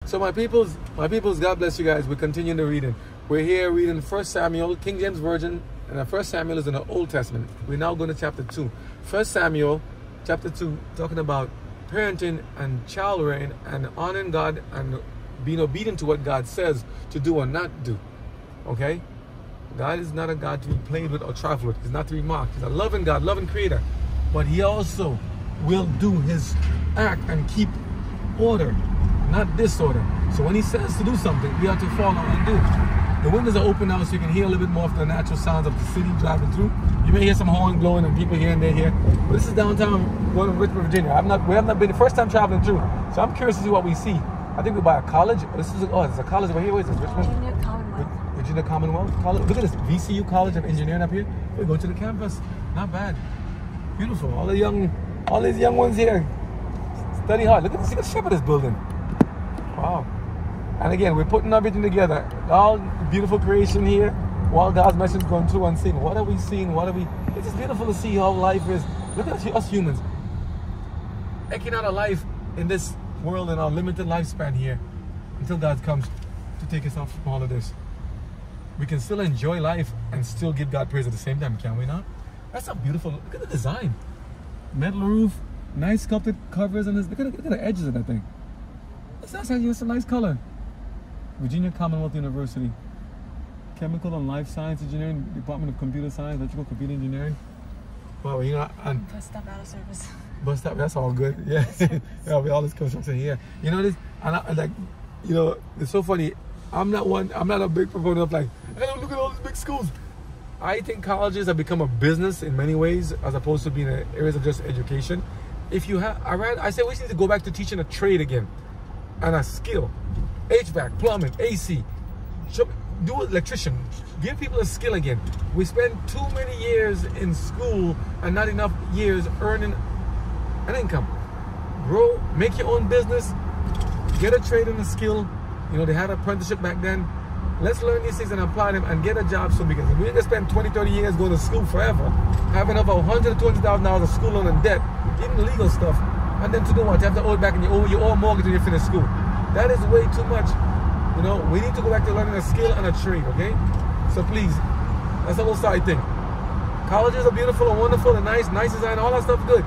So my peoples, God bless you guys. We're continuing the reading. We're here reading 1 Samuel, King James Version, and 1 Samuel is in the Old Testament. We're now going to chapter 2. 1 Samuel, chapter 2, talking about parenting and child rearing and honoring God and being obedient to what God says to do or not do. Okay? God is not a God to be played with or trifled with. He's not to be mocked. He's a loving God, loving creator. But he also will do his act and keep order, not disorder. So when he says to do something, we have to follow and do. The windows are open now so you can hear a little bit more of the natural sounds of the city driving through. You may hear some horn blowing and people here and there here. But this is downtown, going to Richmond, Virginia. We have not been the first time traveling through. So I'm curious to see what we see. I think we're by a college. It's a college over here. Where is this? Richmond? Virginia Commonwealth. Virginia Commonwealth College. Look at this, VCU College of Engineering up here. We're going to the campus. Not bad. Beautiful. All these young ones here study hard. Look at this. Look at the shape of this building. Wow. And again, we're putting everything together. All beautiful creation here while God's message going through and seeing. What are we seeing? It's just beautiful to see how life is. Look at us humans. Eking out a life in this world in our limited lifespan here until God comes to take us off from all of this. We can still enjoy life and still give God praise at the same time, can we not? That's a beautiful, look at the design. Metal roof, nice sculpted covers, and look at the edges of that thing. That's a nice color. Virginia Commonwealth University. Chemical and Life Science Engineering, Department of Computer Science, Electrical Computer Engineering. Well, you know, and bus stop out of service. Bus stop, that's all good. Yeah. Yeah, we all this construction here. You know this, and I like, you know, it's so funny. I'm not a big proponent of like, hey, look at all these big schools. I think colleges have become a business in many ways, as opposed to being areas of just education. If you have, I say we need to go back to teaching a trade again, and a skill. HVAC, plumbing, AC, do electrician. Give people a skill again. We spend too many years in school and not enough years earning an income. Grow, make your own business, get a trade and a skill. You know, they had an apprenticeship back then. Let's learn these things and apply them and get a job soon, because if we're gonna spend 20, 30 years going to school forever, having over $100,000 to $200,000 of school loan and debt, even legal stuff, and then to do what? You have to owe it back and you owe a mortgage when you finish school. That is way too much. You know, we need to go back to learning a skill and a trade, okay? So please, that's a little side thing. Colleges are beautiful and wonderful and nice design, all that stuff good.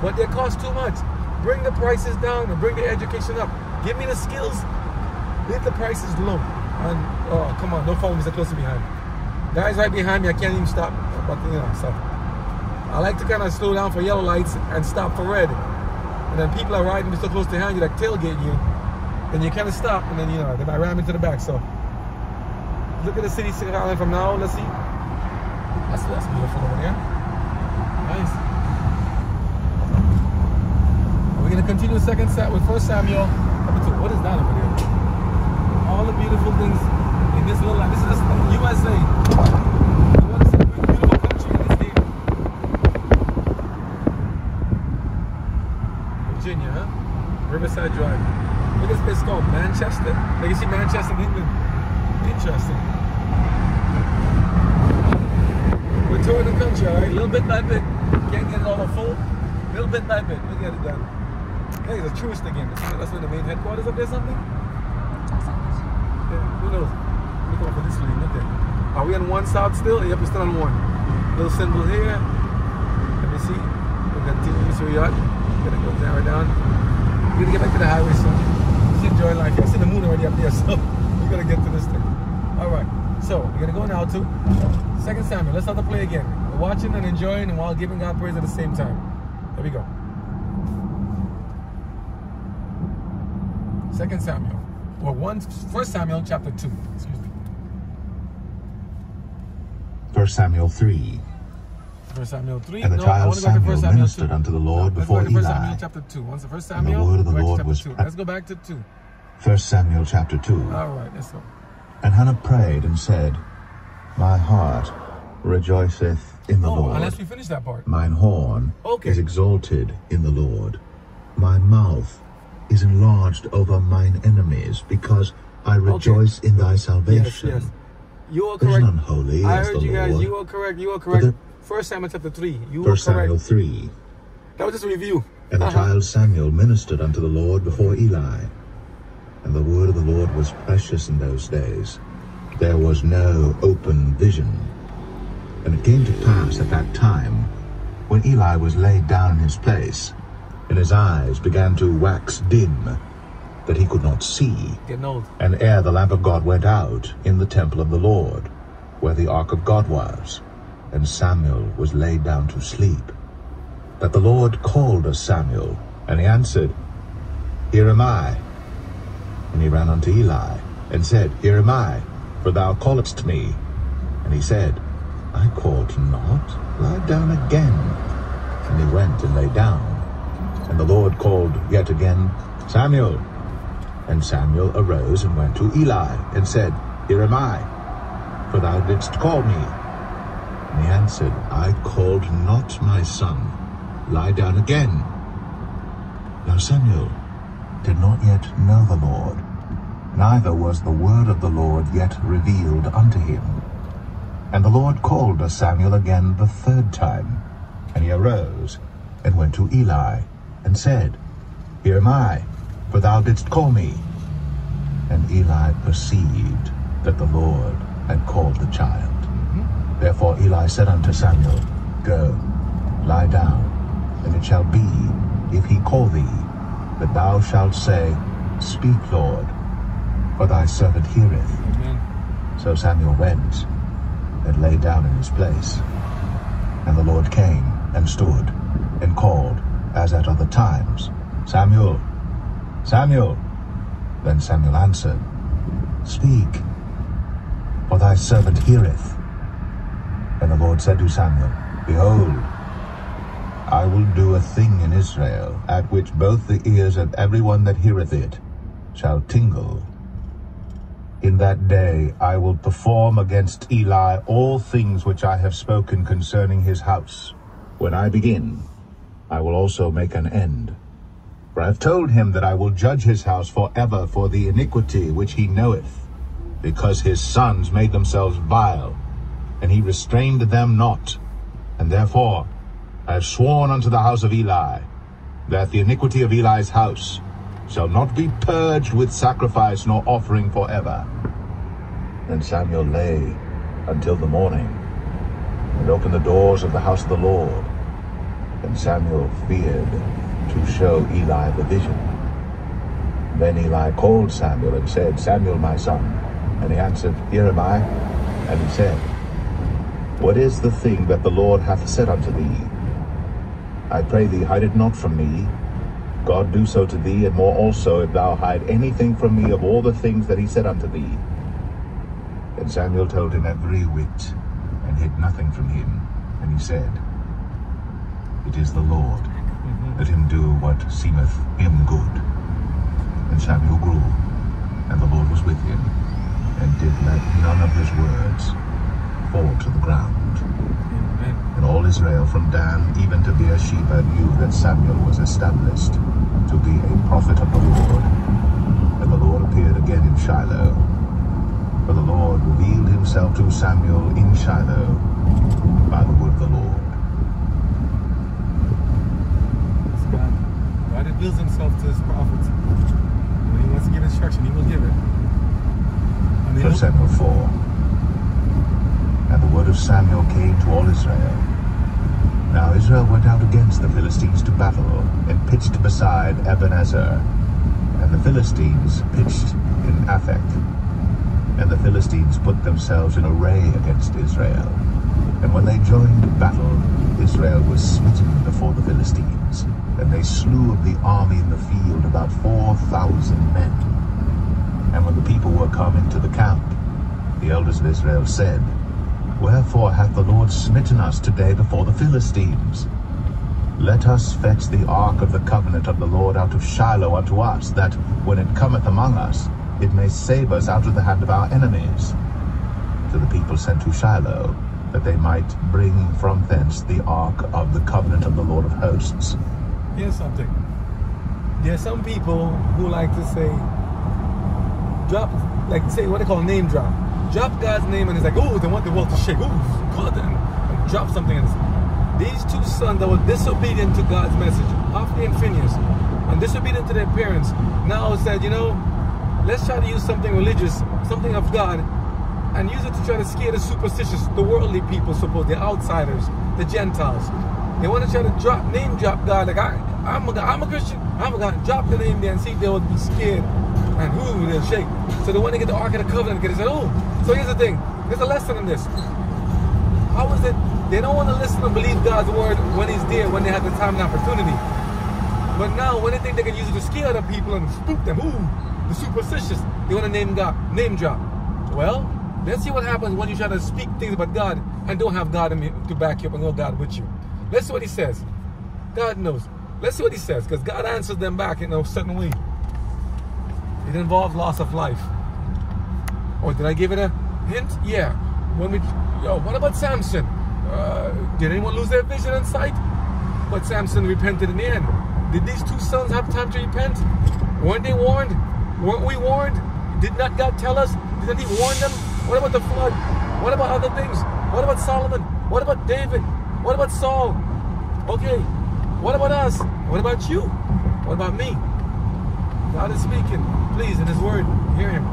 But they cost too much. Bring the prices down and bring the education up. Give me the skills, leave the prices low. And, oh, come on, don't follow me so close to behind. Guys right behind me, I can't even stop. But, you know, so. I like to kind of slow down for yellow lights and stop for red. And then people are riding so close behind you, like tailgate you. Then you kind of stop, and then, you know, they might ram into the back. So look at the city skyline from now. Let's see. That's beautiful over there. Nice. We're gonna continue the second set with 1 Samuel. What is that over there? All the beautiful things in this little land. This is USA. You want to see a beautiful country in this here? Virginia, huh? Riverside Drive. Look at this place called Manchester. Like you see Manchester in England. Interesting. We're touring the country, alright? Little bit by bit. Can't get it all full. Little bit by bit. We'll get it done. Hey, it's a truist again. That's where the main headquarters up there, something? Yeah, who knows? Look over this lane, look there. Are we on one south still? Yep, we're still on one. Little symbol here. Let me see. We're gonna continue this way out. We're gonna go down, down. We're gonna get back to the highway soon. Just enjoy life here. I see the moon already up there, so we're gonna get to this thing. Alright, so we're gonna go now to 2 Samuel. Let's start the play again. We're watching and enjoying and while giving God praise at the same time. There we go. 2 Samuel. Well, 1 Samuel chapter 2. Excuse me. 1 Samuel 3. 1 Samuel 3. And the child Samuel ministered unto the Lord before Eli. 1 Samuel chapter 2. Once the 1 Samuel, and the word of the Lord was 2. Let's go back to 2. 1 Samuel chapter 2. All right, let's go. And Hannah prayed and said, My heart rejoiceth in the Lord. Unless we finish that part. Mine horn is exalted in the Lord. My mouth is enlarged over mine enemies, because I rejoice in thy salvation. Yes, yes. You are correct. There's none holy I as heard the you guys. Lord. You are correct. You are correct. 1 Samuel chapter 3. You 1 are Samuel correct. 3. That was just a review. And the child Samuel ministered unto the Lord before Eli. And the word of the Lord was precious in those days. There was no open vision. And it came to pass at that time, when Eli was laid down in his place, and his eyes began to wax dim, that he could not see. Getting old. And ere the lamp of God went out in the temple of the Lord, where the ark of God was, and Samuel was laid down to sleep, that the Lord called to Samuel, and he answered, Here am I. And he ran unto Eli, and said, Here am I, for thou calledst me. And he said, I called not, lie down again. And he went and lay down. And the Lord called yet again, Samuel. And Samuel arose and went to Eli, and said, Here am I, for thou didst call me. And he answered, I called not, my son, lie down again. Now Samuel did not yet know the Lord, neither was the word of the Lord yet revealed unto him. And the Lord called to Samuel again the third time, and he arose and went to Eli, and said, Here am I, for thou didst call me. And Eli perceived that the Lord had called the child. Therefore Eli said unto Samuel, Go, lie down, and it shall be, if he call thee, that thou shalt say, Speak, Lord, for thy servant heareth. Amen. So Samuel went and lay down in his place. And the Lord came and stood and called, as at other times, Samuel, Samuel. Then Samuel answered, Speak, for thy servant heareth. And the Lord said to Samuel, Behold, I will do a thing in Israel, at which both the ears of every one that heareth it shall tingle. In that day I will perform against Eli all things which I have spoken concerning his house. When I begin, I will also make an end. For I have told him that I will judge his house forever for the iniquity which he knoweth, because his sons made themselves vile, and he restrained them not. And therefore I have sworn unto the house of Eli, that the iniquity of Eli's house shall not be purged with sacrifice nor offering forever. Then Samuel lay until the morning, and opened the doors of the house of the Lord. And Samuel feared to show Eli the vision. Then Eli called Samuel and said, Samuel, my son. And he answered, Here am I. And he said, What is the thing that the Lord hath said unto thee? I pray thee, hide it not from me. God do so to thee, and more also, if thou hide anything from me of all the things that he said unto thee. And Samuel told him every whit, and hid nothing from him. And he said, It is the Lord. Let him do what seemeth him good. And Samuel grew, and the Lord was with him, and did let none of his words fall to the ground. And all Israel from Dan even to Beersheba knew that Samuel was established to be a prophet of the Lord. And the Lord appeared again in Shiloh. For the Lord revealed himself to Samuel in Shiloh by the word of the Lord. God reveals himself to his prophets. When he wants to give instruction, he will give it. 1 Samuel 4. And the word of Samuel came to all Israel. Now Israel went out against the Philistines to battle, and pitched beside Ebenezer. And the Philistines pitched in Aphek. And the Philistines put themselves in array against Israel. And when they joined battle, Israel was smitten before the Philistines. And they slew of the army in the field about 4,000 men. And when the people were come into the camp, the elders of Israel said, Wherefore hath the Lord smitten us today before the Philistines? Let us fetch the ark of the covenant of the Lord out of Shiloh unto us, that when it cometh among us, it may save us out of the hand of our enemies. So the people sent to Shiloh, that they might bring from thence the ark of the covenant of the Lord of hosts. Here's something. There's some people who like to say, what they call name drop. Drop God's name, and it's like, oh, they want the world to shake. Oh, God, and drop something. And these two sons that were disobedient to God's message, Hophni and Phinehas, and disobedient to their parents, now said, let's try to use something religious, something of God, and use it to try to scare the superstitious, the worldly people, the outsiders, the Gentiles. They want to try to name drop God. Like, I'm a Christian, I'm a God. Drop the name there and see if they will be scared. And they'll shake. So they want to get the Ark of the Covenant, because they say, oh, so here's the thing. There's a lesson in this. How is it? They don't want to listen and believe God's word when He's there, when they have the time and opportunity. But now, when they think they can use it to scare other people and spook them, the superstitious, they want to name drop. Well, let's see what happens when you try to speak things about God and don't have God to back you up and no God with you. Let's see what He says. God knows. Let's see what He says, because God answers them back in a certain way. It involves loss of life. Or did I give it a hint? Yeah. What about Samson? Did anyone lose their vision and sight? But Samson repented in the end. Did these two sons have time to repent? Weren't they warned? Weren't we warned? Did not God tell us? Didn't He warn them? What about the flood? What about other things? What about Solomon? What about David? What about Saul? Okay, what about us? What about you? What about me? God is speaking. Please, in His word, hear Him.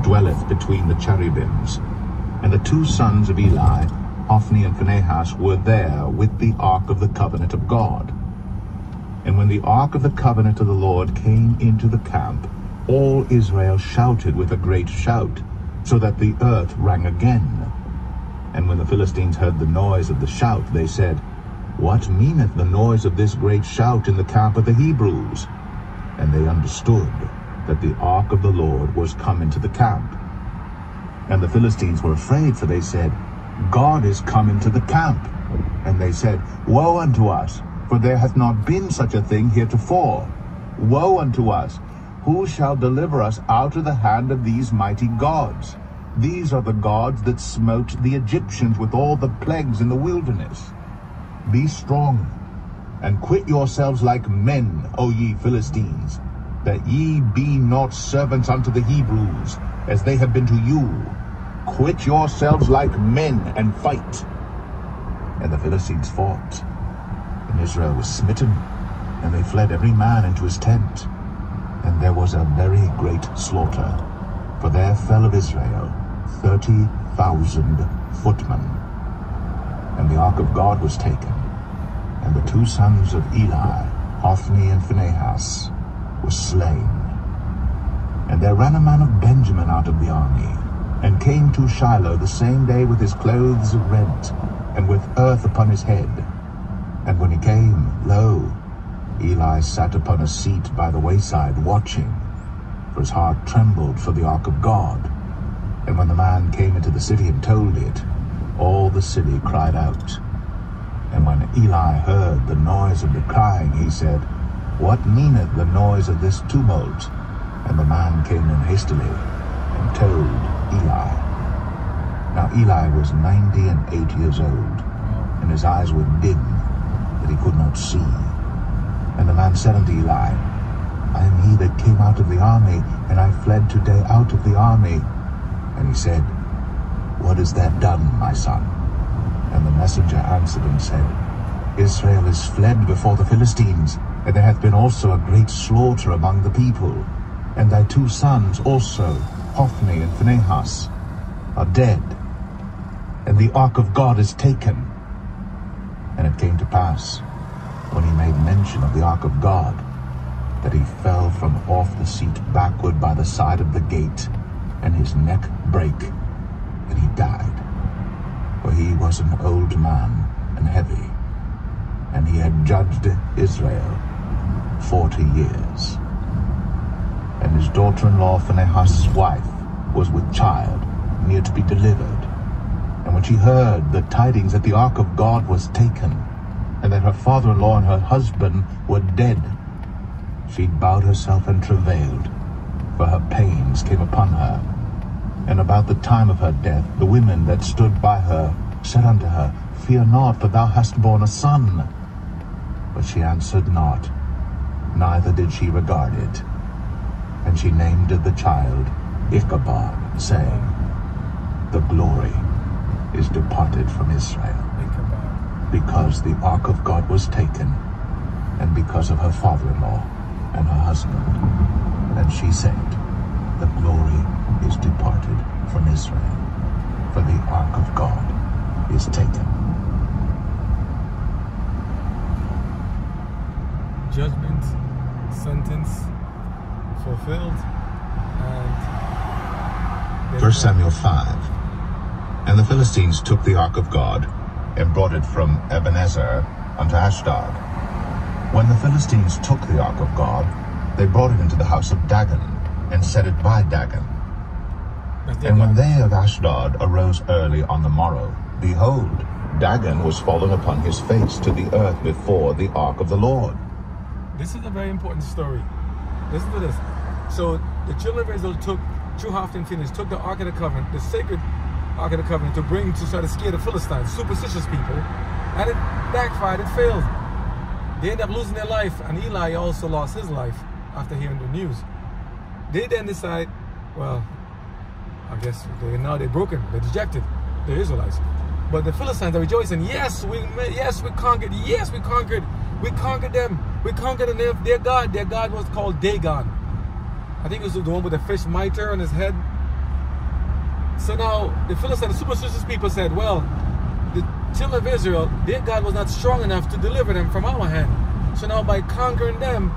Dwelleth between the cherubims, and the two sons of Eli, Hophni and Phinehas, were there with the ark of the covenant of God. And when the ark of the covenant of the Lord came into the camp, all Israel shouted with a great shout, so that the earth rang again. And when the Philistines heard the noise of the shout, they said, What meaneth the noise of this great shout in the camp of the Hebrews? And they understood that the ark of the Lord was come into the camp. And the Philistines were afraid, for they said, God is come into the camp. And they said, Woe unto us, for there hath not been such a thing heretofore. Woe unto us! Who shall deliver us out of the hand of these mighty gods? These are the gods that smote the Egyptians with all the plagues in the wilderness. Be strong, and quit yourselves like men, O ye Philistines, that ye be not servants unto the Hebrews, as they have been to you. Quit yourselves like men, and fight. And the Philistines fought, and Israel was smitten, and they fled every man into his tent. And there was a very great slaughter, for there fell of Israel 30,000 footmen. And the ark of God was taken, and the two sons of Eli, Hophni and Phinehas, were slain. And there ran a man of Benjamin out of the army, and came to Shiloh the same day with his clothes rent, and with earth upon his head. And when he came, lo, Eli sat upon a seat by the wayside, watching, for his heart trembled for the ark of God. And when the man came into the city and told it, all the city cried out. And when Eli heard the noise of the crying, he said, What meaneth the noise of this tumult? And the man came in hastily, and told Eli. Now Eli was 98 years old, and his eyes were dim, that he could not see. And the man said unto Eli, I am he that came out of the army, and I fled today out of the army. And he said, What is that done, my son? And the messenger answered and said, Israel is fled before the Philistines, and there hath been also a great slaughter among the people. And thy two sons also, Hophni and Phinehas, are dead, and the ark of God is taken. And it came to pass, when he made mention of the ark of God, that he fell from off the seat backward by the side of the gate, and his neck brake, and he died. For he was an old man and heavy, and he had judged Israel 40 years. And his daughter-in-law Phinehas' wife was with child, near to be delivered. And when she heard the tidings that the ark of God was taken, and that her father-in-law and her husband were dead, she bowed herself and travailed, for her pains came upon her. And about the time of her death, the women that stood by her said unto her, Fear not, for thou hast borne a son. But she answered not, neither did she regard it. And she named the child Ichabod, saying, The glory is departed from Israel, because the ark of God was taken, and because of her father-in-law and her husband. And she said, The glory is departed from Israel, for the ark of God is taken. Judgment, sentence fulfilled, and 1 Samuel 5. And the Philistines took the ark of God, and brought it from Ebenezer unto Ashdod. When the Philistines took the ark of God, they brought it into the house of Dagon, and set it by Dagon. And when they of Ashdod arose early on the morrow, behold, Dagon was fallen upon his face to the earth before the ark of the Lord. This is a very important story. Listen to this. So the children of Israel took, through Hophni and Phinehas, took the Ark of the Covenant, the sacred Ark of the Covenant, to bring to try to scare the Philistines, superstitious people, and it backfired, it failed. They ended up losing their life, and Eli also lost his life after hearing the news. They then decide, well, I guess they're broken, they're dejected, the Israelites. But the Philistines are rejoicing. Yes, we conquered. Yes, we conquered. We conquered them. We conquered them. Their God was called Dagon. I think it was the one with the fish mitre on his head. So now the Philistines, the superstitious people said, well, the children of Israel, their God was not strong enough to deliver them from our hand. So now by conquering them,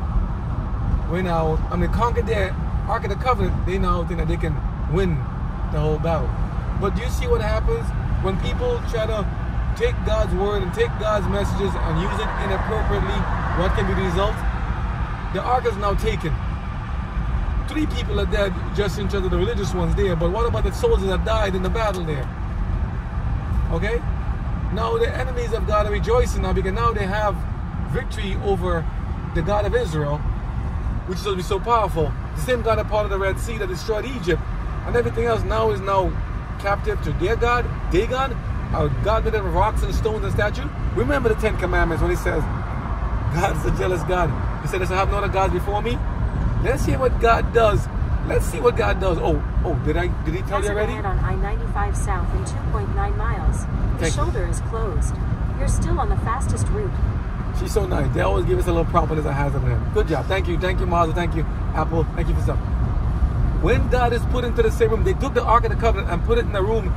conquered their Ark of the Covenant, they now think that they can win the whole battle. But do you see what happens when people try to take God's word and take God's messages and use it inappropriately? What can be the result? The ark is now taken. 3 people are dead just in terms of the religious ones there, but what about the soldiers that died in the battle there? Okay? Now the enemies of God are rejoicing now because now they have victory over the God of Israel, which is going to be so powerful. The same God that parted the Red Sea, that destroyed Egypt, and everything else now is now captive to their God, Dagon, our God made of rocks and stones and statues. Remember the 10 Commandments when he says, God is a jealous God. He said, I shall have no other gods before me. Let's hear what God does. Let's see what God does. Did he tell you already? On I-95 south in 2.9 miles. The shoulder is closed. You're still on the fastest route. She's so nice. They always give us a little prompt as a hazard of him. Good job. Thank you. Thank you, Martha. Thank you, Apple. Thank you for stuff. When God is put into the same room, they took the Ark of the Covenant and put it in the room,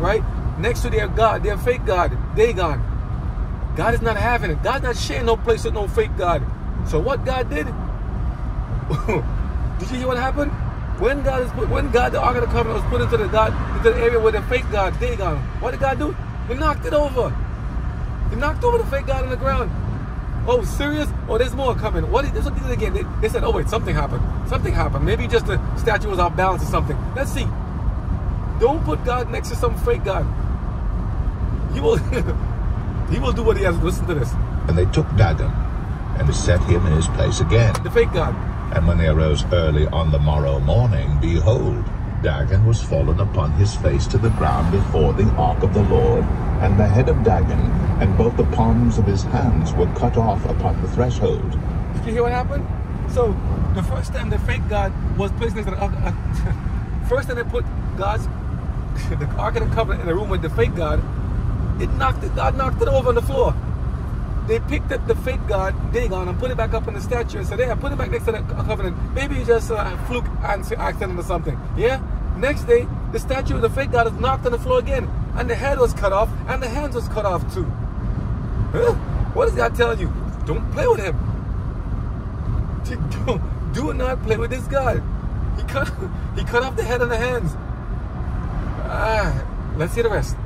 right, next to their God, their fake God, Dagon. God is not having it. God's not sharing no place with no fake God. So what God did? Did you hear what happened? When the Ark of the Covenant was put into the area with the fake God, Dagon, what did God do? He knocked it over. He knocked over the fake God on the ground. Oh, serious? Oh, there's more coming. What did they did again? They said, oh wait, something happened. Something happened. Maybe just the statue was off balance or something. Let's see. Don't put God next to some fake God. He will he will do what he has to. Listen to this. And they took Dagon and set him in his place again. The fake God. And when they arose early on the morrow morning, behold, Dagon was fallen upon his face to the ground before the ark of the Lord, and the head of Dagon and both the palms of his hands were cut off upon the threshold. Did you hear what happened? So the first time the fake God was placed next to the ark, first time they put the Ark of the Covenant in a room with the fake God, God knocked it over on the floor. They picked up the fake God, Dagon, and put it back up on the statue and said, yeah, put it back next to the covenant. Maybe you just fluke accident or something. Yeah? Next day, the statue of the fake God is knocked on the floor again. And the head was cut off, and the hands was cut off too. Huh? What does God tell you? Don't play with him. Do not play with this God. He cut off the head and the hands. Let's see the rest.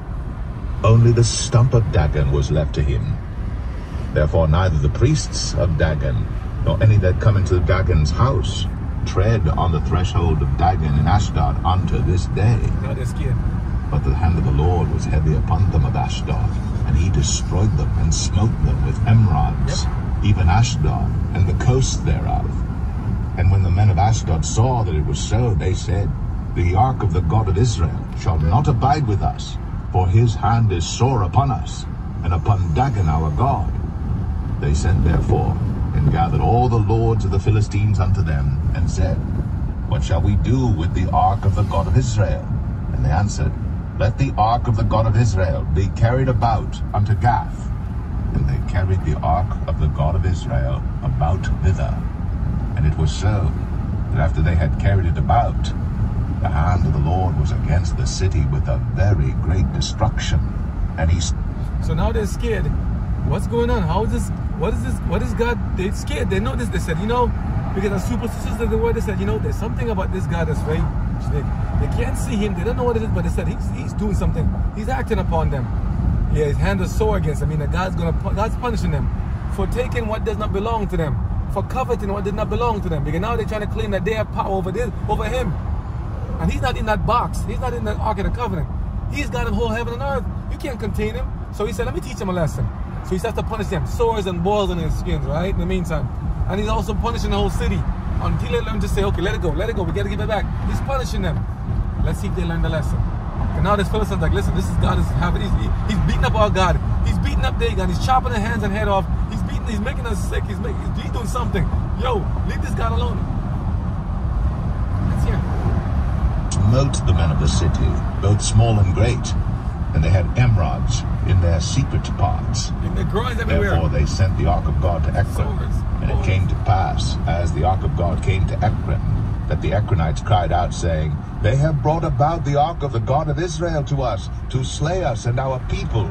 Only the stump of Dagon was left to him. Therefore neither the priests of Dagon, nor any that come into Dagon's house, tread on the threshold of Dagon in Ashdod unto this day. Now they're scared. But the hand of the Lord was heavy upon them of Ashdod, and he destroyed them and smote them with emerods, even Ashdod and the coast thereof. And when the men of Ashdod saw that it was so, they said, The ark of the God of Israel shall not abide with us, for his hand is sore upon us, and upon Dagon our God. They sent therefore, and gathered all the lords of the Philistines unto them, and said, What shall we do with the ark of the God of Israel? And they answered, Let the ark of the God of Israel be carried about unto Gath. And they carried the ark of the God of Israel about thither. And it was so, that after they had carried it about, the hand of the Lord was against the city with a very great destruction. And he... So now they're scared. What's going on? How is this? What is this? What is God? They're scared. They know this. They said, you know, because the superstitious of the word, they said, you know, there's something about this God that's very... They can't see him. They don't know what it is, but they said he's doing something. He's acting upon them. Yeah, his hand is sore against them. I mean, God's punishing them for taking what does not belong to them, for coveting what did not belong to them. Because now they're trying to claim that they have power over him. And he's not in that box. He's not in the Ark of the Covenant. He's got him whole heaven and earth. You can't contain him. So he said, let me teach him a lesson. So he starts to punish them. Sores and boils on his skins, right? In the meantime. And he's also punishing the whole city. Until they learn to say, okay, let it go. We got to give it back. He's punishing them. Let's see if they learn the lesson. And now this Philistine's like, listen, this is God is having, he's beating up our God. He's beating up Dagon. He's chopping their hands and head off. He's making us sick. He's doing something. Yo, leave this God alone. Let's hear. Smote the men of the city, both small and great, and they had emerods in their secret parts. And they're growing everywhere. Therefore they sent the ark of God to Ekron. And it came to pass, as the ark of God came to Ekron, that the Ekronites cried out, saying, They have brought about the ark of the God of Israel to us, to slay us and our people.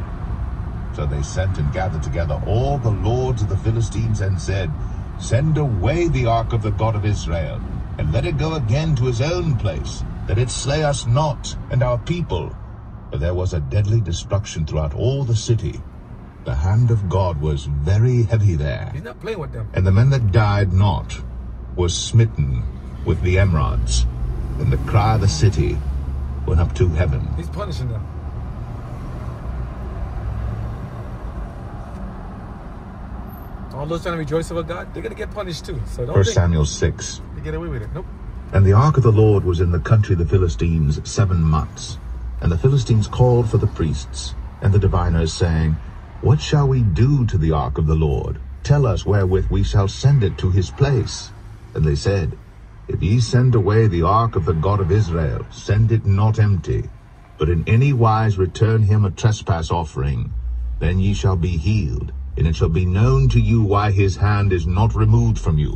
So they sent and gathered together all the lords of the Philistines, and said, Send away the ark of the God of Israel, and let it go again to his own place, that it slay us not and our people. For there was a deadly destruction throughout all the city. The hand of God was very heavy there. He's not playing with them. And the men that died not was smitten with the emerods, and the cry of the city went up to heaven. He's punishing them. All those trying to rejoice over God, they're going to get punished too. So don't 1 Samuel 6. They get away with it. Nope. And the ark of the Lord was in the country of the Philistines 7 months. And the Philistines called for the priests and the diviners, saying, What shall we do to the ark of the Lord? Tell us wherewith we shall send it to his place. And they said, If ye send away the ark of the God of Israel, send it not empty, but in any wise return him a trespass offering. Then ye shall be healed, and it shall be known to you why his hand is not removed from you.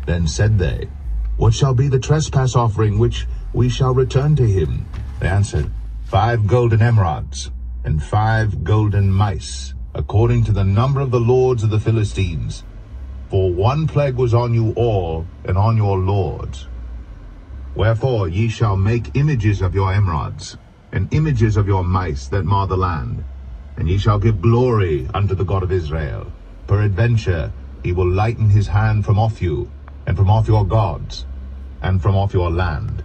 Then said they, What shall be the trespass offering which we shall return to him? They answered, 5 golden emerods, and 5 golden mice, according to the number of the lords of the Philistines. For one plague was on you all, and on your lords. Wherefore ye shall make images of your emerods, and images of your mice that mar the land. And ye shall give glory unto the God of Israel. Peradventure he will lighten his hand from off you, and from off your gods, and from off your land.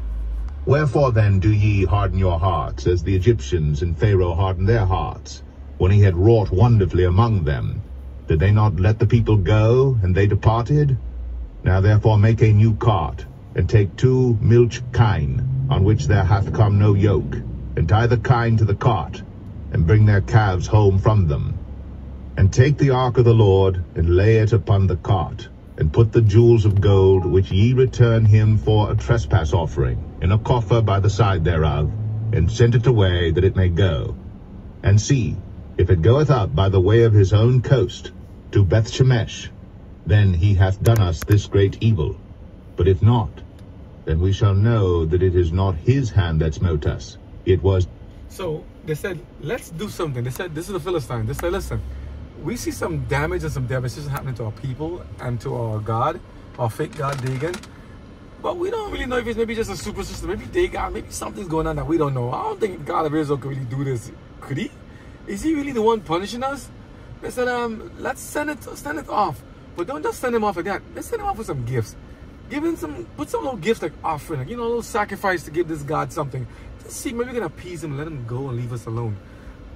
Wherefore then do ye harden your hearts, as the Egyptians and Pharaoh hardened their hearts, when he had wrought wonderfully among them? Did they not let the people go, and they departed? Now therefore make a new cart, and take 2 milch kine, on which there hath come no yoke, and tie the kine to the cart, and bring their calves home from them. And take the ark of the Lord, and lay it upon the cart, and put the jewels of gold, which ye return him for a trespass offering, in a coffer by the side thereof, and send it away, that it may go. And see, if it goeth up by the way of his own coast, to Bethshemesh, then he hath done us this great evil. But if not, then we shall know that it is not his hand that smote us. It was... So they said, let's do something. They said, this is the Philistines. They said, listen, we see some damage and some devastation happening to our people and to our God, our fake God, Dagon. But we don't really know if it's maybe just a superstition. Maybe Dagon, maybe something's going on that we don't know. I don't think God of Israel could really do this. Could he? Is he really the one punishing us? They said, let's send it off. But don't just send him off like that. Let's send him off with some gifts. Give him put some little gifts like offering, like, you know, a little sacrifice to give this God something. Just see, maybe we can appease him, let him go and leave us alone.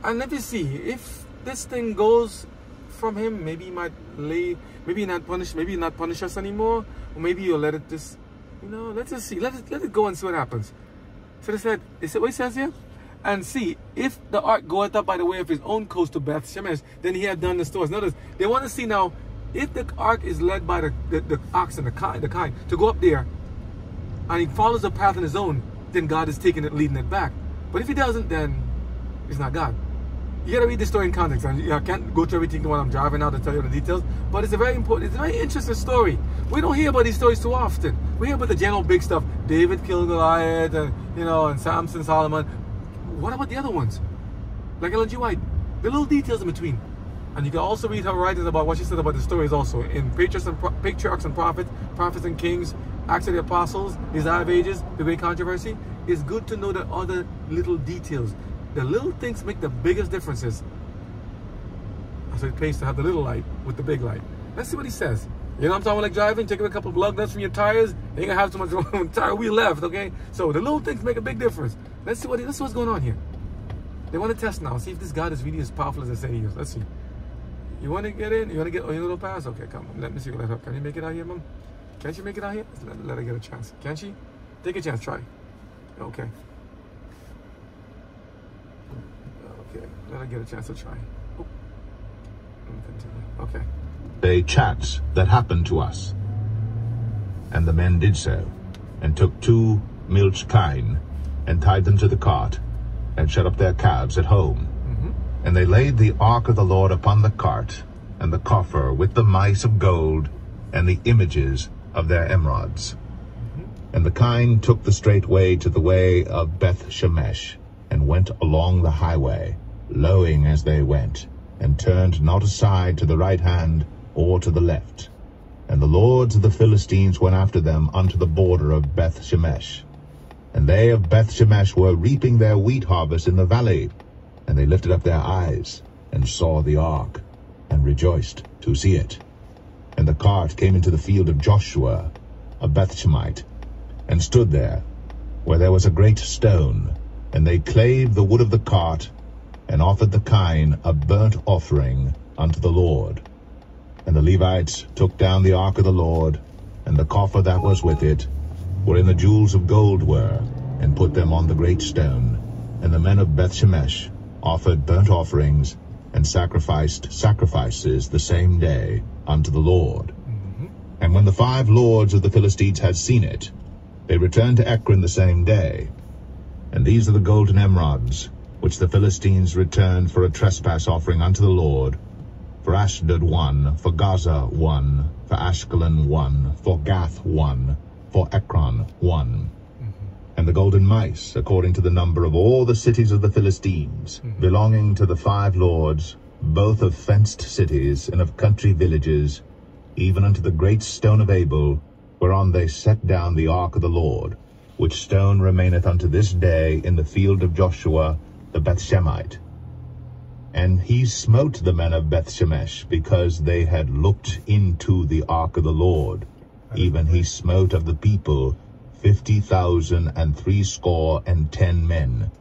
And let me see, if this thing goes from him, maybe he might maybe not punish us anymore. Or maybe you'll let it just, you know, let's just see. Let it go and see what happens. So they said what he says here? And see, if the ark goeth up by the way of his own coast to Beth Shemesh, then he had done the stores. Notice, they want to see now, if the ark is led by the oxen, the kine, to go up there, and he follows the path on his own, then God is taking it, leading it back. But if he doesn't, then it's not God. You got to read the story in context. And I can't go through everything while I'm driving now to tell you the details. But it's a very important, it's a very interesting story. We don't hear about these stories too often. We hear about the general big stuff. David killed Goliath, and and Samson, Solomon. What about the other ones? Like Ellen G. White. The little details in between. And you can also read her writings about what she said about the stories also in Patriarchs and Prophets, Prophets and Kings, Acts of the Apostles, Desire of Ages, The Great Controversy. It's good to know the other little details. The little things make the biggest differences. So it pays to have the little light with the big light. Let's see what he says. You know what I'm talking about, like driving, taking a couple of lug nuts from your tires. You ain't gonna have too much tire wheel left, okay? So the little things make a big difference. Let's see what's going on here. They want to test now, see if this God is really as powerful as they say he is. Let's see. You want to get in? You want to get a little pass? Okay, come on. Let me see. Can you make it out here, Mom? Can't you make it out here? Let her get a chance. Can't she? Take a chance. Try. Okay. Okay. Let her get a chance to try. Oh. Let me continue. Okay. A chance that happened to us. And the men did so, and took 2 milch kine, and tied them to the cart, and shut up their calves at home. And they laid the ark of the Lord upon the cart, and the coffer with the mice of gold, and the images of their emerods. And the kine took the straight way to the way of Beth Shemesh, and went along the highway, lowing as they went, and turned not aside to the right hand or to the left. And the lords of the Philistines went after them unto the border of Beth Shemesh. And they of Beth Shemesh were reaping their wheat harvest in the valley. And they lifted up their eyes, and saw the ark, and rejoiced to see it. And the cart came into the field of Joshua, a Bethshemite, and stood there, where there was a great stone. And they clave the wood of the cart, and offered the kine a burnt offering unto the Lord. And the Levites took down the ark of the Lord, and the coffer that was with it, wherein the jewels of gold were, and put them on the great stone. And the men of Beth Shemesh offered burnt offerings, and sacrificed sacrifices the same day unto the Lord. And when the 5 lords of the Philistines had seen it, they returned to Ekron the same day. And these are the golden emerods, which the Philistines returned for a trespass offering unto the Lord. For Ashdod 1, for Gaza 1, for Ashkelon 1, for Gath 1, for Ekron 1. And the golden mice, according to the number of all the cities of the Philistines, belonging to the 5 lords, both of fenced cities and of country villages, even unto the great stone of Abel, whereon they set down the ark of the Lord, which stone remaineth unto this day in the field of Joshua the Bethshemite. And he smote the men of Bethshemesh, because they had looked into the ark of the Lord. Even he smote of the people 50,010 men.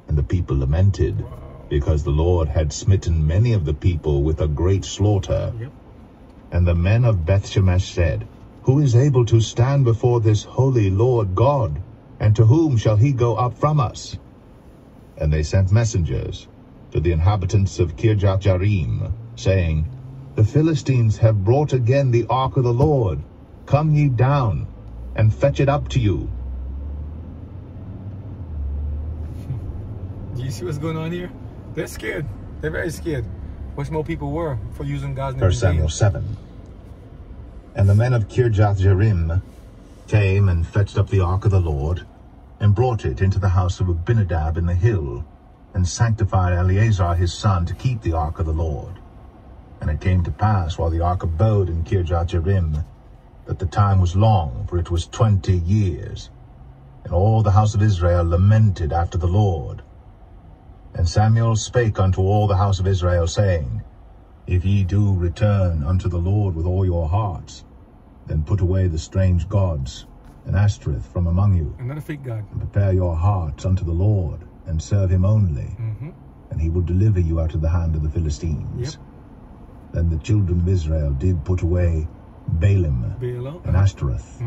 And the people lamented, because the Lord had smitten many of the people with a great slaughter. And the men of Bethshemesh said, Who is able to stand before this holy Lord God? And to whom shall he go up from us? And they sent messengers to the inhabitants of Kirjath-jearim, saying, The Philistines have brought again the ark of the Lord. Come ye down, and fetch it up to you. Do you see what's going on here? They're scared. They're very scared. Much more people were for using God's name. 1 Samuel 7. And the men of Kirjath-jearim came and fetched up the ark of the Lord, and brought it into the house of Abinadab in the hill, and sanctified Eleazar his son to keep the ark of the Lord. And it came to pass, while the ark abode in Kirjath-jearim, that the time was long, for it was 20 years. And all the house of Israel lamented after the Lord. And Samuel spake unto all the house of Israel, saying, If ye do return unto the Lord with all your hearts, then put away the strange gods and Ashtoreth from among you. And not a fake God. And prepare your hearts unto the Lord, and serve him only. And he will deliver you out of the hand of the Philistines. Then the children of Israel did put away Baalim and Ashtoreth,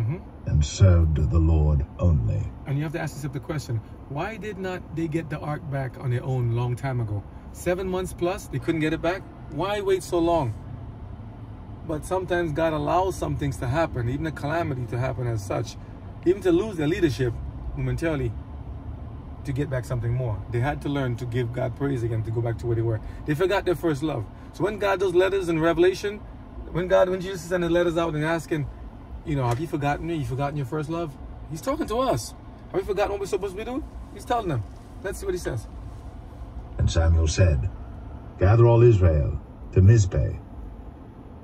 and served the Lord only. And you have to ask yourself the question, why did not they get the ark back on their own long time ago? 7 months plus, they couldn't get it back? Why wait so long? But sometimes God allows some things to happen, even a calamity to happen as such, even to lose their leadership momentarily, to get back something more. They had to learn to give God praise again, to go back to where they were. They forgot their first love. So when God does letters in Revelation, when Jesus sent the letters out and asking, have you forgotten me? You forgotten your first love? He's talking to us. Have you forgotten what we're supposed to be doing? He's telling them. Let's see what he says. And Samuel said, Gather all Israel to Mizpeh,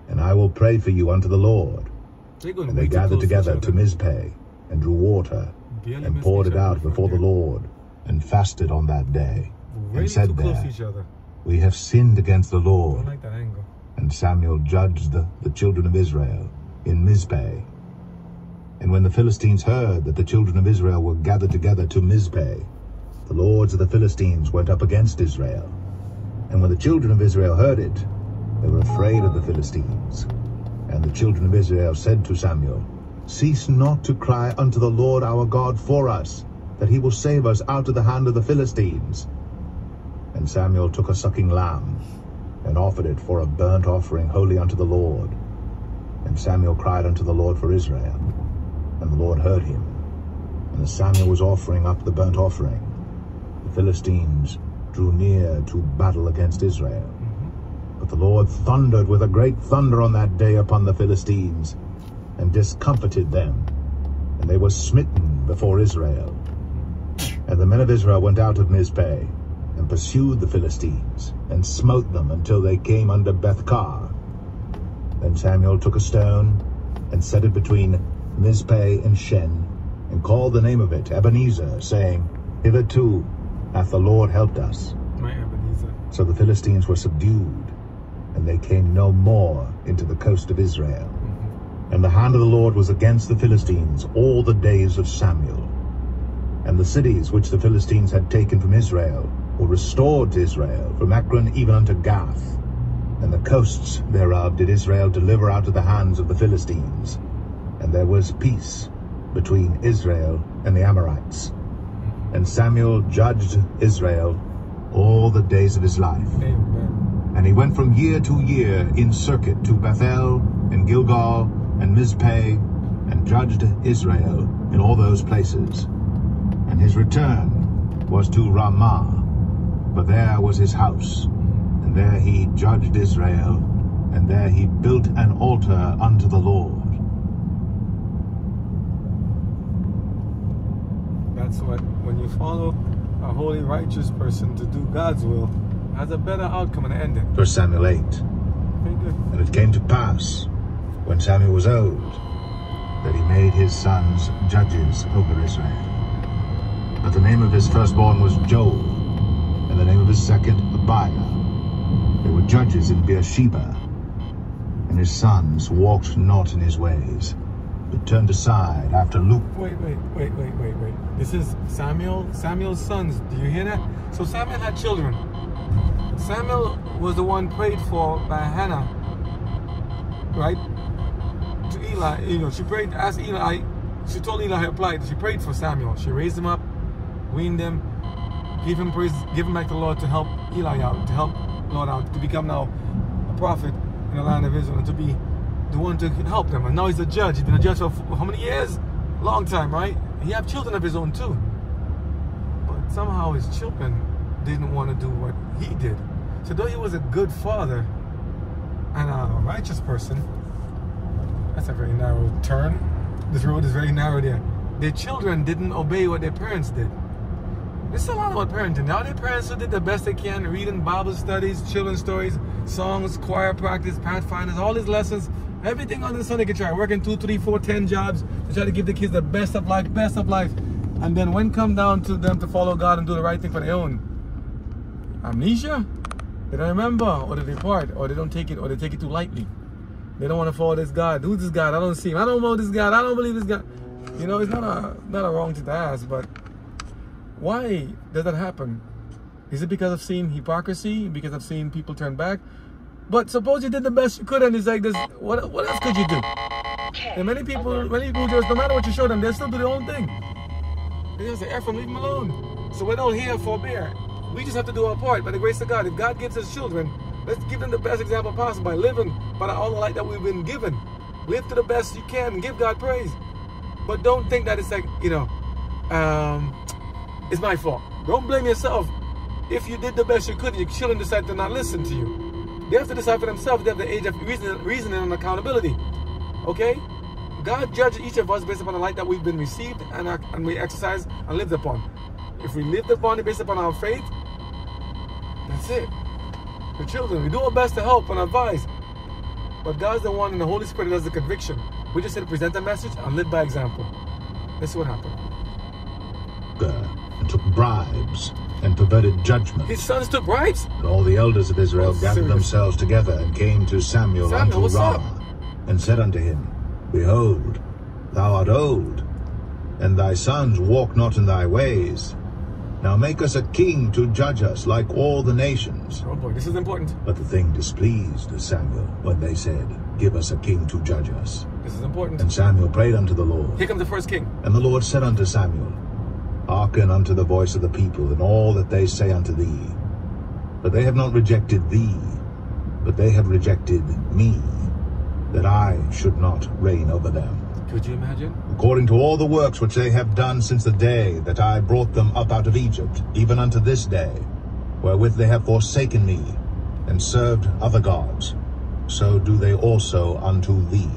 and I will pray for you unto the Lord. And they gathered together to Mizpeh, and drew water, and poured it out before the Lord, and fasted on that day, and said there, We have sinned against the Lord. I like that angle. And Samuel judged the children of Israel in Mizpeh. And when the Philistines heard that the children of Israel were gathered together to Mizpeh, the lords of the Philistines went up against Israel. And when the children of Israel heard it, they were afraid of the Philistines. And the children of Israel said to Samuel, Cease not to cry unto the Lord our God for us, that he will save us out of the hand of the Philistines. And Samuel took a sucking lamb, and offered it for a burnt offering holy unto the Lord. And Samuel cried unto the Lord for Israel, and the Lord heard him. And as Samuel was offering up the burnt offering, the Philistines drew near to battle against Israel. But the Lord thundered with a great thunder on that day upon the Philistines, and discomfited them, and they were smitten before Israel. And the men of Israel went out of Mizpeh, and pursued the Philistines, and smote them until they came under Bethkar. Then Samuel took a stone, and set it between Mizpeh and Shen, and called the name of it Ebenezer, saying, Hitherto hath the Lord helped us. My Ebenezer. So the Philistines were subdued, and they came no more into the coast of Israel. And the hand of the Lord was against the Philistines all the days of Samuel. And the cities which the Philistines had taken from Israel were restored to Israel, from Ekron even unto Gath. And the coasts thereof did Israel deliver out of the hands of the Philistines. And there was peace between Israel and the Amorites. And Samuel judged Israel all the days of his life. Amen. And he went from year to year in circuit to Bethel and Gilgal and Mizpeh, and judged Israel in all those places. And his return was to Ramah, for there was his house, and there he judged Israel, and there he built an altar unto the Lord. That's what, when you follow a holy, righteous person to do God's will, has a better outcome and ending. 1 Samuel 8. Very good. And it came to pass, when Samuel was old, that he made his sons judges over Israel. But the name of his firstborn was Joel, and the name of his second Abiah. They were judges in Beersheba. And his sons walked not in his ways, but turned aside after Luke. Wait. This is Samuel's sons. Do you hear that? So Samuel had children. Samuel was the one prayed for by Hannah, right? To Eli, she prayed, asked Eli, she told Eli her plight. She prayed for Samuel. She raised him up, weaned him, gave him praise, give him back to the Lord to help Eli out, to help Lord out, to become now a prophet in the land of Israel, and to be the one to help them. And now he's a judge. He's been a judge for how many years? Long time, right? He had children of his own too. But somehow his children didn't want to do what he did. So though he was a good father and a righteous person, that's a very narrow turn. This road is very narrow there. Their children didn't obey what their parents did. There's a lot about parenting. Now their parents who did the best they can, reading Bible studies, children's stories, songs, choir practice, pathfinders, all these lessons, everything under the sun they could try. Working 2, 3, 4, 10 jobs to try to give the kids the best of life. And then when come down to them to follow God and do the right thing for their own, amnesia? They don't remember, or they depart, or they don't take it, or they take it too lightly. They don't want to follow this God. Who's this God? I don't see him. I don't know this God. I don't believe this God. It's not a wrong thing to ask, but why does that happen? Is it because of seeing hypocrisy? Because of seeing people turn back? But suppose you did the best you could, and it's like this. What else could you do? And many people just, no matter what you show them, they still do their own thing. They just say, F them, leave them alone. So we don't hear forbear. We just have to do our part by the grace of God. If God gives us children, let's give them the best example possible by living by all the light that we've been given. Live to the best you can and give God praise. But don't think that it's like, it's my fault. Don't blame yourself. If you did the best you could, your children decide to not listen to you. They have to decide for themselves. They have the age of reasoning and accountability. Okay? God judges each of us based upon the light that we've been received and we exercise and lived upon. If we lived upon it based upon our faith, that's it. The children, we do our best to help and advise. But God's the one and the Holy Spirit does the conviction. We just need to present the message and live by example. This is what happened. And took bribes and perverted judgment. His sons took bribes? And all the elders of Israel gathered themselves together and came to Samuel unto Ramah, and said unto him, Behold, thou art old, and thy sons walk not in thy ways. Now make us a king to judge us like all the nations. Oh boy, this is important. But the thing displeased Samuel when they said, Give us a king to judge us. This is important. And Samuel prayed unto the Lord. Here comes the first king. And the Lord said unto Samuel, Hearken unto the voice of the people in all that they say unto thee. For they have not rejected thee, but they have rejected me, that I should not reign over them. Could you imagine? According to all the works which they have done since the day that I brought them up out of Egypt, even unto this day, wherewith they have forsaken me, and served other gods, so do they also unto thee.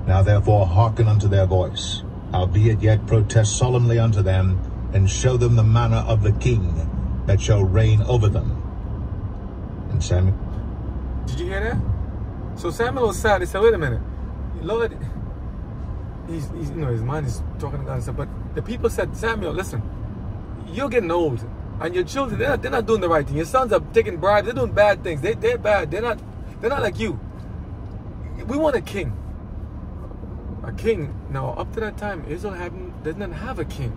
Now therefore hearken unto their voice, howbeit yet protest solemnly unto them, and show them the manner of the king that shall reign over them. And Samuel... Did you hear that? So Samuel was sad. He said, wait a minute. Lord, he's you know, his mind is talking to God and stuff. But the people said, Samuel, listen, you're getting old. And your children, they're not doing the right thing. Your sons are taking bribes. They're doing bad things. They're bad. They're not like you. We want a king. A king. Now, up to that time, Israel didn't have a king.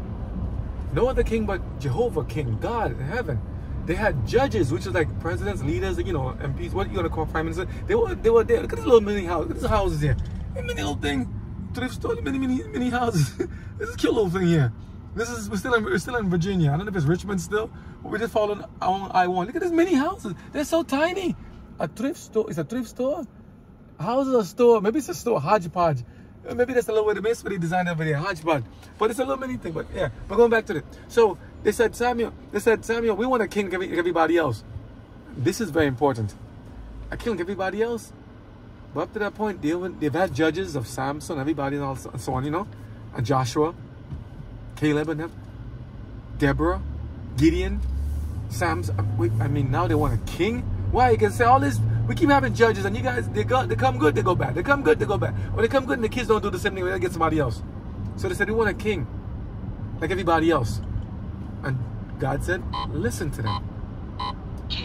No other king but Jehovah, King, God in heaven. They had judges, which is like presidents, leaders, you know, MPs. What are you gonna call prime minister? They were there. Look at this little mini house. Look at this houses here. A mini little thing, thrift store, mini houses. This is a cute little thing here. We're still in Virginia. I don't know if it's Richmond still, but we just following on I-1. Look at these mini houses. They're so tiny. A thrift store. It's a thrift store. Houses are a store. Maybe it's a store. Hodgepodge. Maybe that's a little way to miss what he designed over there. Hodgepodge. But it's a little mini thing. But yeah. But going back to it. So they said, Samuel, we want a king like everybody else. This is very important. A king like everybody else. But up to that point, they've had judges of Samson, everybody, and so on, you know, and Joshua, Caleb, and them, Deborah, Gideon, Samson. I mean, now they want a king. Why? You can say all this. We keep having judges, and you guys, they come good, they go bad. They come good, they go bad. Or they come good, and the kids don't do the same thing. They get somebody else. So they said, we want a king like everybody else. And God said, listen to them.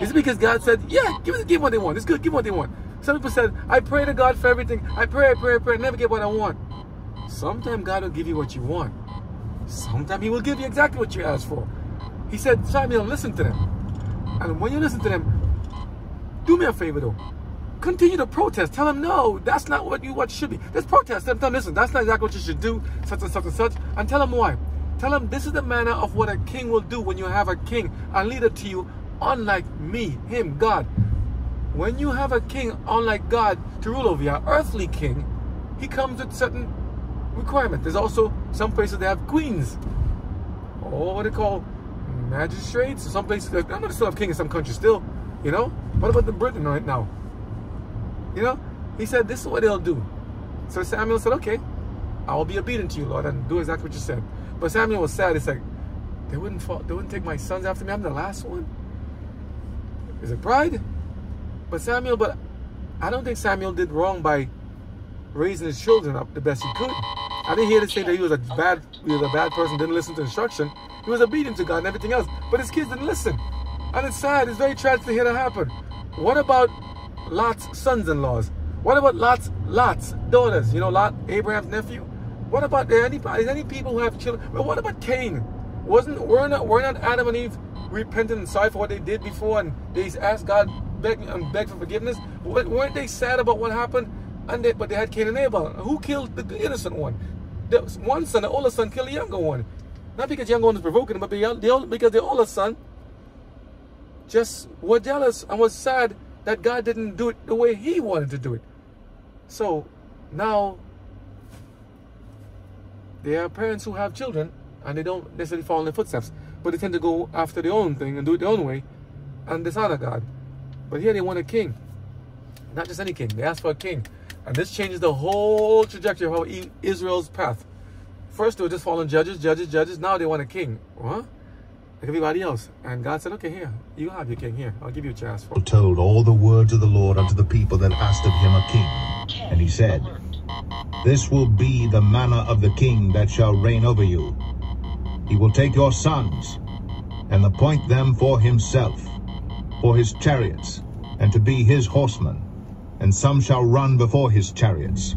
Is it because God said, yeah, give them what they want. It's good, give them what they want. Some people said, I pray to God for everything. I pray, never get what I want. Sometimes God will give you what you want. Sometimes he will give you exactly what you asked for. He said, Samuel, listen to them. And when you listen to them, do me a favor though. Continue to protest. Tell them, no, that's not what should be. Just protest. Tell them, listen, that's not exactly what you should do, such and such and such. And tell them why. Tell them this is the manner of what a king will do when you have a king, a leader to you, unlike me, him, God. When you have a king, unlike God, to rule over you, an earthly king, he comes with certain requirements. There's also some places they have queens, or what they call magistrates. Some places, I know they still have king in some countries still, you know. What about the Britain right now? You know, he said this is what they'll do. So Samuel said, okay, I will be obedient to you, Lord, and do exactly what you said. But Samuel was sad. It's like, they wouldn't take my sons after me. I'm the last one. Is it pride? But I don't think Samuel did wrong by raising his children up the best he could. I didn't hear to say that he was a bad person, didn't listen to instruction. He was obedient to God and everything else. But his kids didn't listen. And it's sad. It's very tragic to hear that happen. What about Lot's sons-in-laws? What about Lot's daughters? You know, Lot, Abraham's nephew. What about any people who have children? Well, what about Cain? Were not Adam and Eve repentant and sorry for what they did before, and they asked God, begged for forgiveness? Weren't they sad about what happened? But they had Cain and Abel. Who killed the innocent one? The one son, the older son, killed the younger one. Not because the younger one was provoking him, but because the older son just was jealous and was sad that God didn't do it the way he wanted to do it. So now there are parents who have children and they don't necessarily follow in their footsteps, but they tend to go after their own thing and do it their own way and dishonor God. But here they want a king. Not just any king. They asked for a king And this changes the whole trajectory of how Israel's path. First, they were just following judges. Now they want a king. Huh? Like everybody else. And God said, okay, here, you have your king here. I'll give you a chance for it. Told all the words of the Lord unto the people that asked of him a king. And he said, this will be the manner of the king that shall reign over you. He will take your sons, and appoint them for himself, for his chariots, and to be his horsemen, and some shall run before his chariots.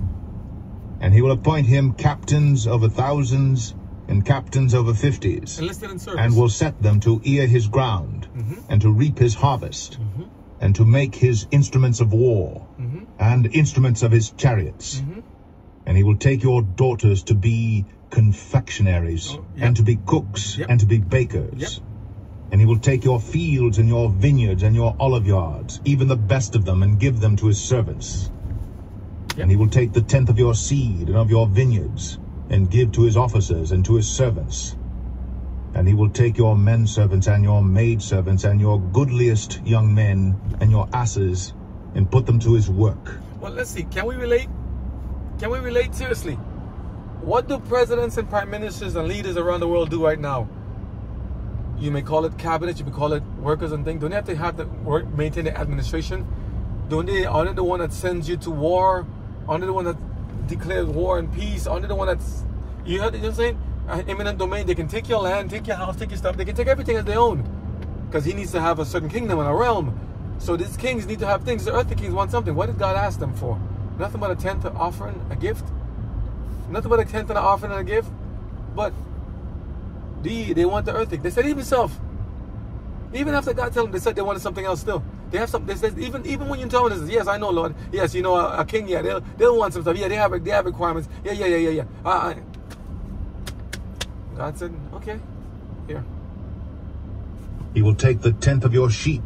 And he will appoint him captains over thousands, and captains over 50s, and will set them to ear his ground, and to reap his harvest, and to make his instruments of war, and instruments of his chariots. And he will take your daughters to be confectionaries, and to be cooks, and to be bakers. And he will take your fields and your vineyards and your olive yards, even the best of them, and give them to his servants. And he will take the tenth of your seed and of your vineyards, and give to his officers and to his servants. And he will take your men servants and your maid servants and your goodliest young men and your asses, and put them to his work. Well, let's see. Can we relate? Can we relate seriously? What do presidents and prime ministers and leaders around the world do right now? You may call it cabinet, you may call it workers and things. Don't they have to work, maintain the administration? Aren't they the one that sends you to war? Aren't they the one that declares war and peace? Aren't they the one that's, you know what I'm saying? Eminent domain. They can take your land, take your house, take your stuff. They can take everything as their own. Because he needs to have a certain kingdom and a realm. So these kings need to have things. The earthly kings want something. What did God ask them for? Nothing but a tenth, an offering, a gift. Nothing but a tenth and an offering and a gift. But they want the earthly. They said even self. Even after God told them, they said they wanted something else still. They have something. They said even when you tell them this, yes, I know, Lord. Yes, you know, a king. Yeah, they'll want some stuff. Yeah, they have requirements. Yeah. God said, okay, here. He will take the tenth of your sheep,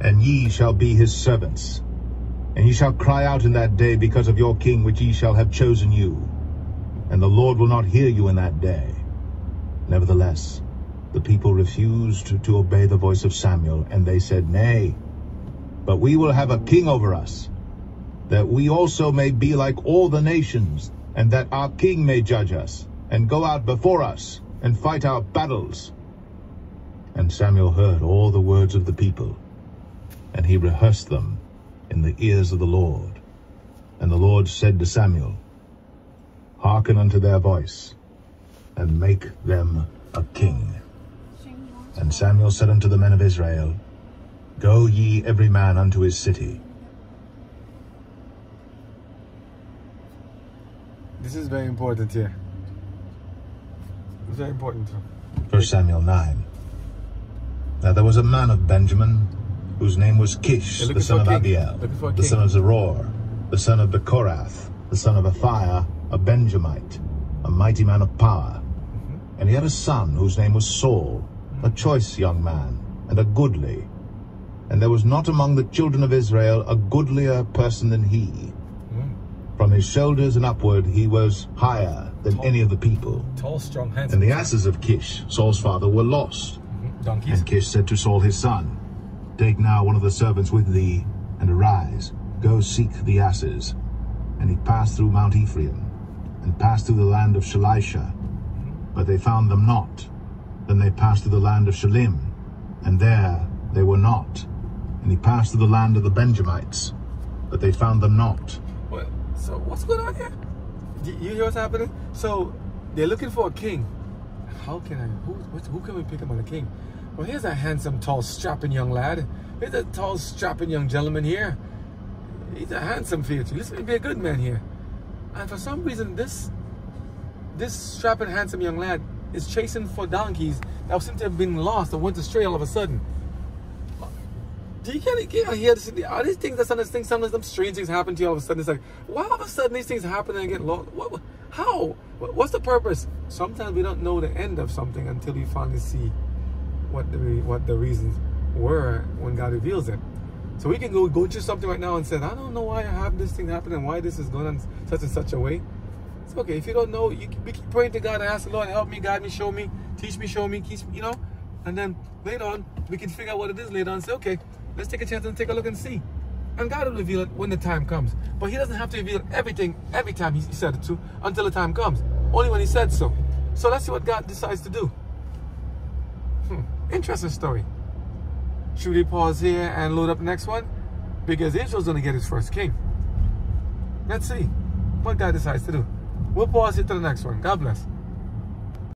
and ye shall be his servants. And ye shall cry out in that day because of your king, which ye shall have chosen you. And the Lord will not hear you in that day. Nevertheless, the people refused to obey the voice of Samuel, and they said, nay, but we will have a king over us, that we also may be like all the nations, and that our king may judge us, and go out before us, and fight our battles. And Samuel heard all the words of the people, and he rehearsed them in the ears of the Lord. And the Lord said to Samuel, hearken unto their voice, and make them a king. And Samuel said unto the men of Israel, go ye every man unto his city. This is very important here. It's very important. 1 Samuel 9. Now there was a man of Benjamin, whose name was Kish, the son of Abiel, the son of Zeror, the son of Bechorath, the son of Aphiah, a Benjamite, a mighty man of power. And he had a son whose name was Saul, a choice young man, and a goodly. And there was not among the children of Israel a goodlier person than he. From his shoulders and upward he was higher than any of the people. Tall, strong, handsome. And the asses of Kish, Saul's father, were lost. Donkeys. And Kish said to Saul his son, take now one of the servants with thee, and arise, go seek the asses. And he passed through Mount Ephraim, and passed through the land of Shalisha, but they found them not. Then they passed through the land of Shalim, and there they were not. And he passed through the land of the Benjamites, but they found them not. Well, so what's going on here? You hear what's happening? So they're looking for a king. How can who can we pick him on a king? Well, here's a handsome, tall, strapping young lad. Here's a tall, strapping young gentleman here. He's a handsome figure. This may be a good man here. And for some reason, this strapping, handsome young lad is chasing for donkeys that seem to have been lost or went astray all of a sudden. Do you get hear this? Are these things that sometimes some strange things happen to you all of a sudden? It's like, why all of a sudden these things happen and get lost? How? What's the purpose? Sometimes we don't know the end of something until we finally see what the reasons were when God reveals it. So we can go through something right now and say, I don't know why I have this thing happen and why this is going on such and such a way. It's okay. If you don't know, we keep praying to God and ask the Lord, help me, guide me, show me, teach me, show me, teach me, you know. And then later on, we can figure out what it is later on and say, okay, let's take a chance and take a look and see. And God will reveal it when the time comes. But he doesn't have to reveal everything every time he said it to until the time comes. Only when he said so. So let's see what God decides to do. Interesting story. Should we pause here and load up the next one? Because Israel's going to get his first king. Let's see what God decides to do. We'll pause it to the next one. God bless.